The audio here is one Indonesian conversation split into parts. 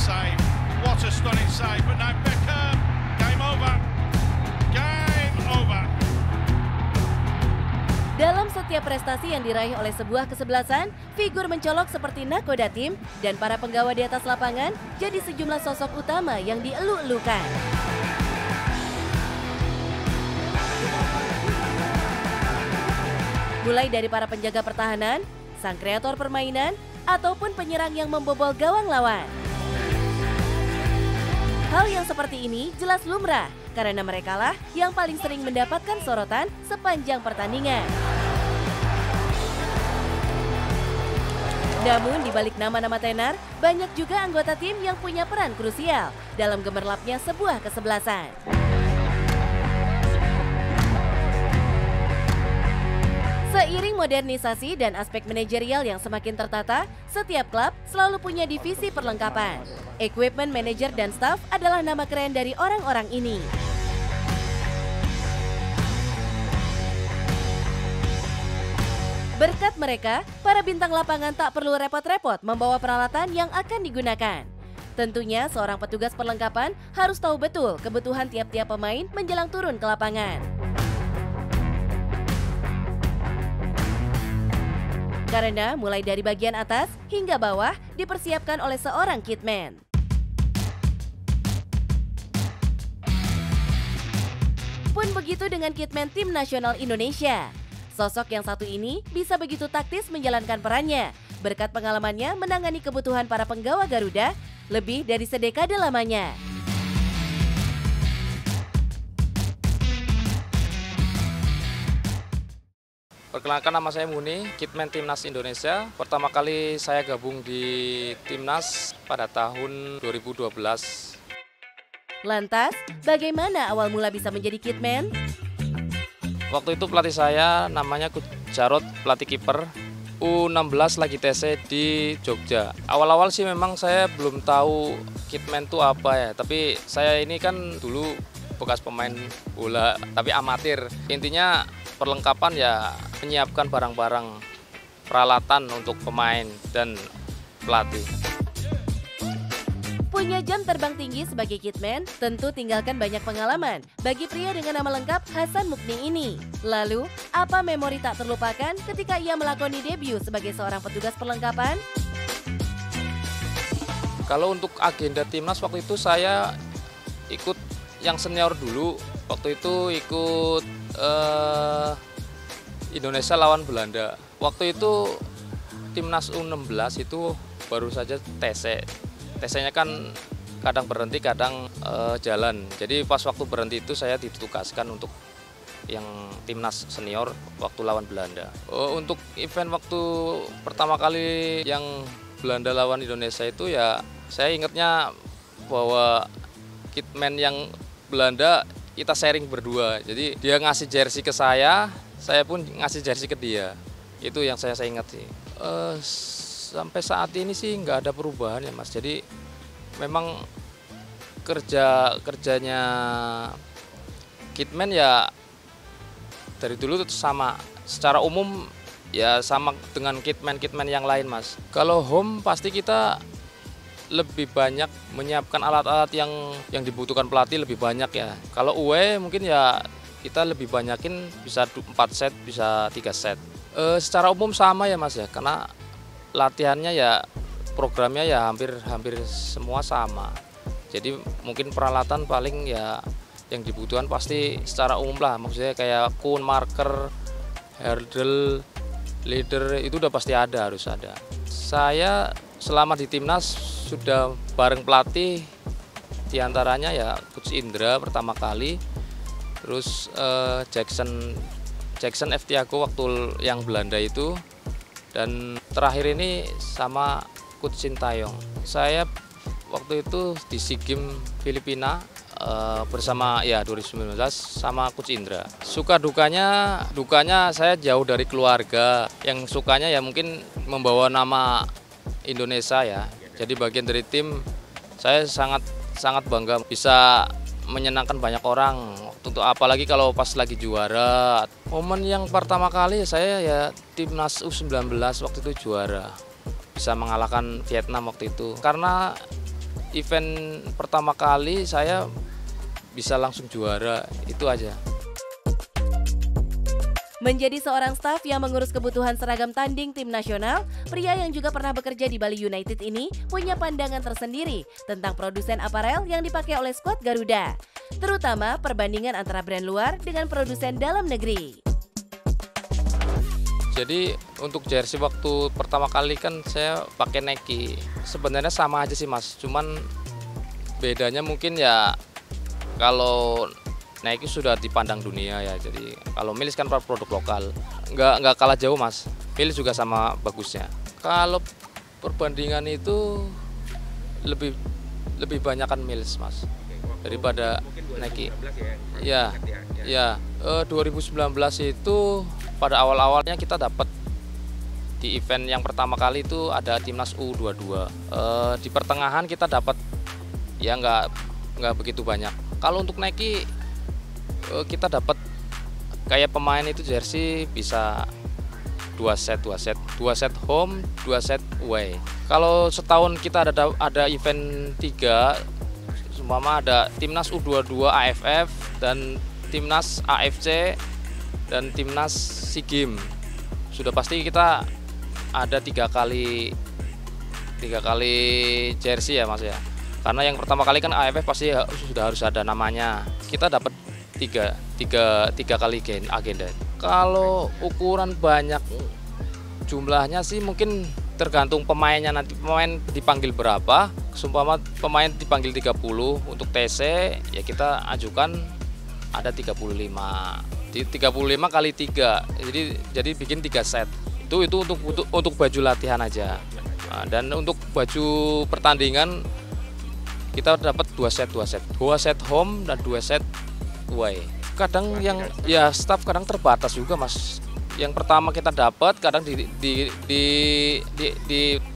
save. What a stunning save. But now Beckham. Game over. Game over. Dalam setiap prestasi yang diraih oleh sebuah kesebelasan, figur mencolok seperti nakoda tim dan para penggawa di atas lapangan jadi sejumlah sosok utama yang dielu-elukan. Mulai dari para penjaga pertahanan, sang kreator permainan, ataupun penyerang yang membobol gawang lawan. Hal yang seperti ini jelas lumrah, karena merekalah yang paling sering mendapatkan sorotan sepanjang pertandingan. Namun di balik nama-nama tenar, banyak juga anggota tim yang punya peran krusial dalam gemerlapnya sebuah kesebelasan. Seiring modernisasi dan aspek manajerial yang semakin tertata, setiap klub selalu punya divisi perlengkapan. Equipment manager dan staff adalah nama keren dari orang-orang ini. Berkat mereka, para bintang lapangan tak perlu repot-repot membawa peralatan yang akan digunakan. Tentunya seorang petugas perlengkapan harus tahu betul kebutuhan tiap-tiap pemain menjelang turun ke lapangan. Karena mulai dari bagian atas hingga bawah dipersiapkan oleh seorang kitman. Pun begitu dengan kitman tim nasional Indonesia. Sosok yang satu ini bisa begitu taktis menjalankan perannya berkat pengalamannya menangani kebutuhan para penggawa Garuda lebih dari sedekade lamanya. Perkenalkan, nama saya Muni, kitman Timnas Indonesia. Pertama kali saya gabung di Timnas pada tahun 2012. Lantas, bagaimana awal mula bisa menjadi kitman? Waktu itu pelatih saya namanya Coach Jarod, pelatih kiper U16 lagi TC di Jogja. Awal-awal sih memang saya belum tahu kitman itu apa ya, tapi saya ini kan dulu bekas pemain bola tapi amatir. Intinya perlengkapan ya menyiapkan barang-barang peralatan untuk pemain dan pelatih. Punya jam terbang tinggi sebagai kitman, tentu tinggalkan banyak pengalaman bagi pria dengan nama lengkap Hasan Mukni ini. Lalu, apa memori tak terlupakan ketika ia melakoni debut sebagai seorang petugas perlengkapan? Kalau untuk agenda Timnas waktu itu saya ikut yang senior dulu. Waktu itu ikut Indonesia lawan Belanda. Waktu itu Timnas U16 itu baru saja TC. TC-nya kan kadang berhenti, kadang jalan. Jadi pas waktu berhenti itu saya ditugaskan untuk yang Timnas senior waktu lawan Belanda. Untuk event waktu pertama kali yang Belanda lawan Indonesia itu ya saya ingatnya bahwa kitman yang Belanda kita sharing berdua. Jadi dia ngasih jersey ke saya pun ngasih jersey ke dia. Itu yang saya ingat sih. Sampai saat ini sih nggak ada perubahan ya Mas. Jadi memang kerjanya kitman ya dari dulu itu sama. Secara umum ya sama dengan kitman yang lain Mas. Kalau home pasti kita lebih banyak menyiapkan alat-alat yang dibutuhkan pelatih lebih banyak ya. Kalau away mungkin ya kita lebih banyakin bisa 4 set, bisa 3 set. Secara umum sama ya Mas ya, karena latihannya ya programnya ya hampir semua sama. Jadi mungkin peralatan paling ya yang dibutuhkan pasti secara umum lah, maksudnya kayak kun, marker, hurdle, leader itu udah pasti harus ada. Saya selama di Timnas sudah bareng pelatih, diantaranya ya Coach Indra pertama kali, terus Jackson F. Tiago waktu yang Belanda itu, dan terakhir ini sama Coach Sintayong. Saya waktu itu di SEA Games Filipina bersama ya 2019 sama Coach Indra. Suka dukanya saya jauh dari keluarga. Yang sukanya ya mungkin membawa nama Indonesia ya. Jadi bagian dari tim, saya sangat bangga bisa menyenangkan banyak orang. Untuk apalagi kalau pas lagi juara. Momen yang pertama kali saya ya Timnas U19 waktu itu juara. Bisa mengalahkan Vietnam waktu itu. Karena event pertama kali saya bisa langsung juara, itu aja. Menjadi seorang staf yang mengurus kebutuhan seragam tanding tim nasional, pria yang juga pernah bekerja di Bali United ini punya pandangan tersendiri tentang produsen aparel yang dipakai oleh skuad Garuda, terutama perbandingan antara brand luar dengan produsen dalam negeri. Jadi untuk jersey waktu pertama kali kan saya pakai Nike. Sebenarnya sama aja sih Mas, cuman bedanya mungkin ya kalau Nike sudah dipandang dunia ya. Jadi kalau Mills kan produk lokal, nggak kalah jauh Mas. Mills juga sama bagusnya. Kalau perbandingan itu lebih banyak kan Mills Mas daripada Nike. Ya, 2019 itu pada awal-awalnya kita dapat di event yang pertama kali itu ada timnas U22. Di pertengahan kita dapat ya nggak begitu banyak. Kalau untuk Nike kita dapat kayak pemain itu jersey bisa 2 set home, 2 set away. Kalau setahun kita ada event 3, seumpama ada timnas U22 AFF dan timnas AFC dan timnas SEA Games, sudah pasti kita ada 3 kali jersey ya Mas ya. Karena yang pertama kali kan AFF pasti sudah harus ada namanya. Kita dapat tiga kali agenda. Kalau ukuran banyak jumlahnya sih mungkin tergantung pemainnya, nanti pemain dipanggil berapa. Seumpama pemain dipanggil 30 untuk TC ya kita ajukan ada 35. Di 35 kali 3. Jadi bikin 3 set. Itu untuk baju latihan aja. Nah, dan untuk baju pertandingan kita dapat 2 set. 2 set home dan 2 set away. Kadang yang ya staff kadang terbatas juga Mas. Yang pertama kita dapat, kadang di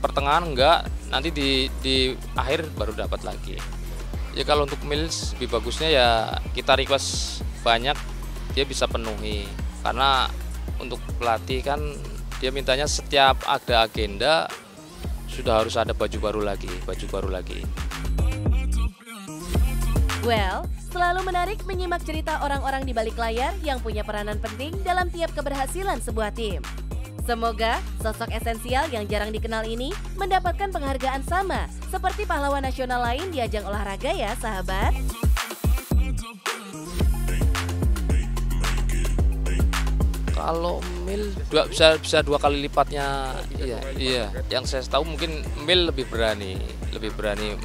pertengahan enggak, nanti di akhir baru dapat lagi. Ya kalau untuk Mills lebih bagusnya ya kita request banyak, dia bisa penuhi. Karena untuk pelatih kan dia mintanya setiap ada agenda sudah harus ada baju baru lagi. Well, selalu menarik menyimak cerita orang-orang di balik layar yang punya peranan penting dalam tiap keberhasilan sebuah tim. Semoga sosok esensial yang jarang dikenal ini mendapatkan penghargaan sama seperti pahlawan nasional lain di ajang olahraga ya, sahabat. Kalau Mil bisa 2 kali lipatnya, iya. Yang saya tahu mungkin Mil lebih berani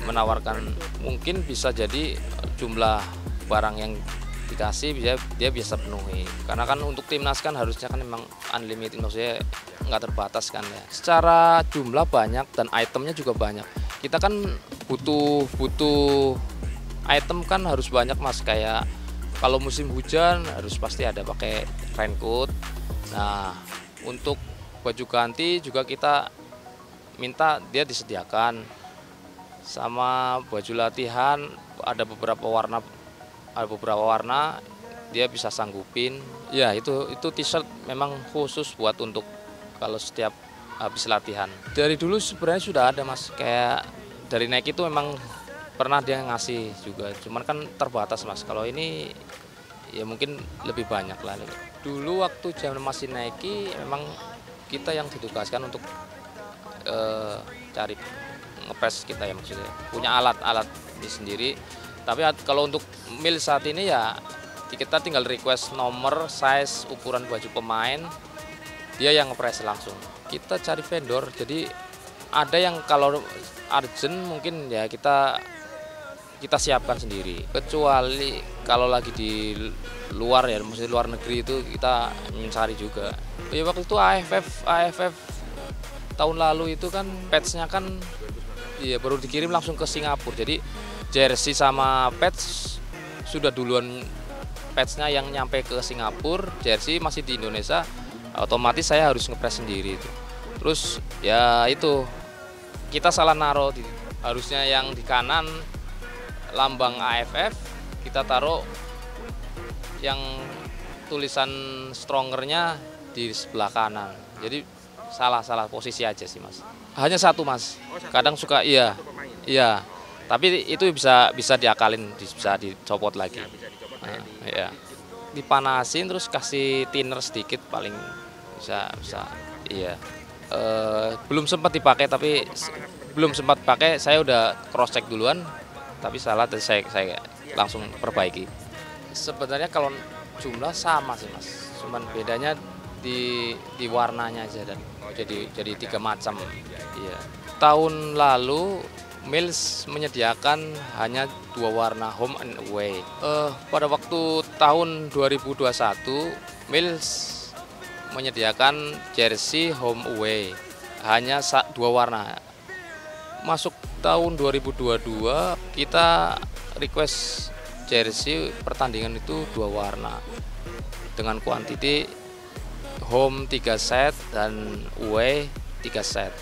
menawarkan, mungkin bisa jadi jumlah barang yang dikasih dia bisa penuhi. Karena kan untuk timnas kan harusnya kan memang unlimited, maksudnya nggak terbatas kan ya. Secara jumlah banyak dan itemnya juga banyak. Kita kan butuh item kan harus banyak Mas, kayak kalau musim hujan harus pasti ada pakai raincoat. Nah, untuk baju ganti juga kita minta dia disediakan. Sama baju latihan ada beberapa warna dia bisa sanggupin. Ya, itu t-shirt memang khusus buat untuk kalau setiap habis latihan. Dari dulu sebenarnya sudah ada Mas, kayak dari Nike itu memang pernah dia ngasih juga, cuman kan terbatas Mas. Kalau ini ya mungkin lebih banyak lah. Dulu waktu zaman masih Nike memang kita yang ditugaskan untuk cari ngepres kita ya, maksudnya punya alat ini sendiri. Tapi kalau untuk Mil saat ini ya kita tinggal request nomor, size, ukuran baju pemain, dia yang ngepres langsung. Kita cari vendor, jadi ada yang kalau urgent mungkin ya kita siapkan sendiri. Kecuali kalau lagi di luar ya, maksudnya luar negeri itu kita mencari juga. Ya waktu itu AFF tahun lalu itu kan patch-nya kan ya baru dikirim langsung ke Singapura. Jadi jersey sama patch sudah duluan, patch-nya yang nyampe ke Singapura, jersey masih di Indonesia. Otomatis saya harus ngepres sendiri itu. Terus ya itu kita salah naruh, harusnya yang di kanan lambang AFF, kita taruh yang tulisan Strongernya di sebelah kanan. Jadi salah posisi aja sih Mas. Hanya satu Mas. Kadang suka iya. Tapi itu bisa diakalin, bisa dicopot lagi. Ya. Dipanasin terus kasih thinner sedikit paling bisa. Iya. Belum sempat dipakai saya udah cross check duluan, tapi salah saya langsung perbaiki. Sebenarnya kalau jumlah sama sih Mas, cuman bedanya di warnanya aja dan jadi 3 macam. Iya. Tahun lalu Mills menyediakan hanya 2 warna, home and away. Pada waktu tahun 2021 Mills menyediakan jersey home away hanya 2 warna. Masuk tahun 2022 kita request jersey pertandingan itu 2 warna dengan kuantiti home 3 set dan away 3 set.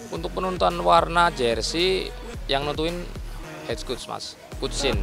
Untuk penentuan warna jersey yang nentuin head coach Mas, Coach Shin.